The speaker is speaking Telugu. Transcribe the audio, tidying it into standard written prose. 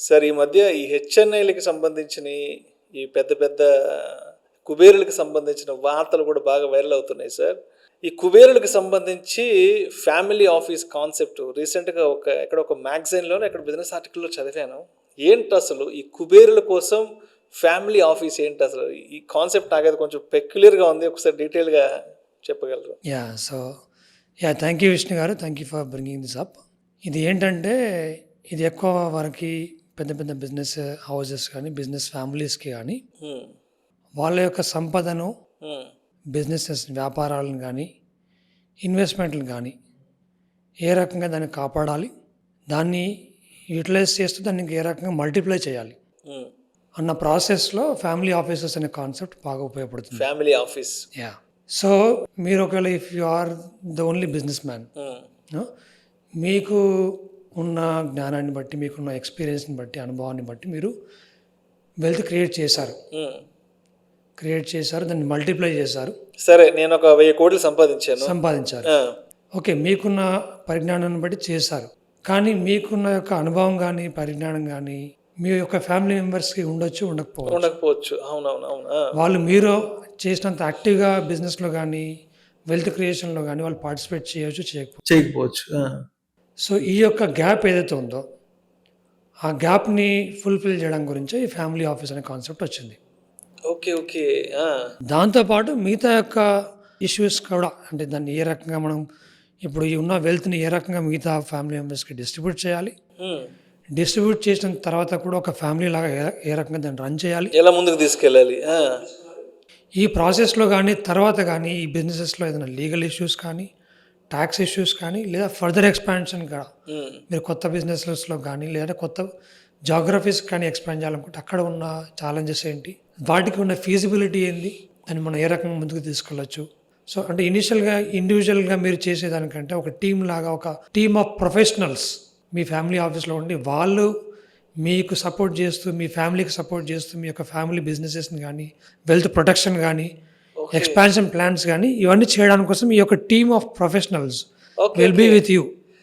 సార్ ఈ మధ్య ఈ హెచ్ఎన్ఐలకి సంబంధించిన ఈ పెద్ద పెద్ద కుబేరులకు సంబంధించిన వార్తలు కూడా బాగా వైరల్ అవుతున్నాయి సార్. ఈ కుబేరులకు సంబంధించి ఫ్యామిలీ ఆఫీస్ కాన్సెప్ట్ రీసెంట్గా ఒక మ్యాగజైన్లోనే బిజినెస్ ఆర్టికల్లో చదివాను. ఏంటి అసలు ఈ కుబేరుల కోసం ఫ్యామిలీ ఆఫీస్ ఏంటి అసలు? ఈ కాన్సెప్ట్ నాకైతే కొంచెం పెక్యులర్గా ఉంది. ఒకసారి డీటెయిల్గా చెప్పగలరు? థ్యాంక్ యూ విష్ణు గారు, thank you for bringing this up. ఇది ఏంటంటే ఇది ఎక్కువ వరకు పెద్ద పెద్ద బిజినెస్ హౌసెస్ కానీ బిజినెస్ ఫ్యామిలీస్కి కానీ వాళ్ళ యొక్క సంపదను బిజినెసెస్ వ్యాపారాలను కానీ ఇన్వెస్ట్మెంట్లు కానీ ఏ రకంగా దాన్ని కాపాడాలి, దాన్ని యూటిలైజ్ చేస్తూ దాన్ని ఏ రకంగా మల్టిప్లై చేయాలి అన్న ప్రాసెస్లో ఫ్యామిలీ ఆఫీసెస్ అనే కాన్సెప్ట్ బాగా ఉపయోగపడుతుంది. Family office. సో మీరు ఒకవేళ if you are the only businessman, మీకు ఉన్న జ్ఞానాన్ని బట్టి, మీకున్న ఎక్స్పీరియన్స్ని బట్టి, అనుభవాన్ని బట్టి మీరు వెల్త్ క్రియేట్ చేశారు, దాన్ని మల్టిప్లై చేశారు. సరే, నేను ఒక 1000 కోట్లు సంపాదించారు. ఓకే, మీకున్న పరిజ్ఞానాన్ని బట్టి చేశారు. కానీ మీకున్న యొక్క అనుభవం కానీ పరిజ్ఞానం కానీ మీ యొక్క ఫ్యామిలీ మెంబర్స్కి ఉండకపోవచ్చు. వాళ్ళు మీరు చేసినంత యాక్టివ్గా బిజినెస్లో కానీ వెల్త్ క్రియేషన్లో కానీ వాళ్ళు పార్టిసిపేట్ చేయకపోవచ్చు. సో ఈ యొక్క గ్యాప్ ఏదైతే ఉందో ఆ గ్యాప్ని ఫుల్ఫిల్ చేయడం గురించి ఈ ఫ్యామిలీ ఆఫీస్ అనే కాన్సెప్ట్ వచ్చింది. ఓకే. దాంతోపాటు మిగతా యొక్క ఇష్యూస్ కూడా, అంటే దాన్ని ఏ రకంగా మనం ఇప్పుడు ఈ ఉన్న వెల్త్ని ఏ రకంగా మిగతా ఫ్యామిలీ మెంబర్స్కి డిస్ట్రిబ్యూట్ చేయాలి, డిస్ట్రిబ్యూట్ చేసిన తర్వాత కూడా ఒక ఫ్యామిలీ లాగా ఏ రకంగా దాన్ని రన్ చేయాలి, ఎలా ముందుకు తీసుకెళ్ళాలి, ఈ ప్రాసెస్లో కానీ తర్వాత కానీ ఈ బిజినెసెస్లో ఏదైనా లీగల్ ఇష్యూస్ కానీ ట్యాక్స్ ఇష్యూస్ కానీ లేదా ఫర్దర్ ఎక్స్పాన్షన్ కూడా మీరు కొత్త బిజినెస్లో కానీ లేదా కొత్త జాగ్రఫీస్ కానీ ఎక్స్పాండ్ చేయాలనుకుంటే అక్కడ ఉన్న ఛాలెంజెస్ ఏంటి, వాటికి ఉన్న ఫీజిబిలిటీ ఏంది, దాన్ని మనం ఏ రకంగా ముందుకు తీసుకెళ్ళచ్చు. సో అంటే ఇనిషియల్గా ఇండివిజువల్గా మీరు చేసేదానికంటే ఒక టీమ్ లాగా, ఒక team of professionals me family ఆఫీస్లో ఉండి వాళ్ళు మీకు సపోర్ట్ చేస్తూ, మీ ఫ్యామిలీకి సపోర్ట్ చేస్తూ, మీ యొక్క ఫ్యామిలీ బిజినెసెస్ని కానీ వెల్త్ ప్రొటెక్షన్ కానీ ఎక్స్పాన్షన్ ప్లాన్స్ కానీ ఇవన్నీ చేయడానికి కోసం ఈ యొక్క team of professionals will be with you.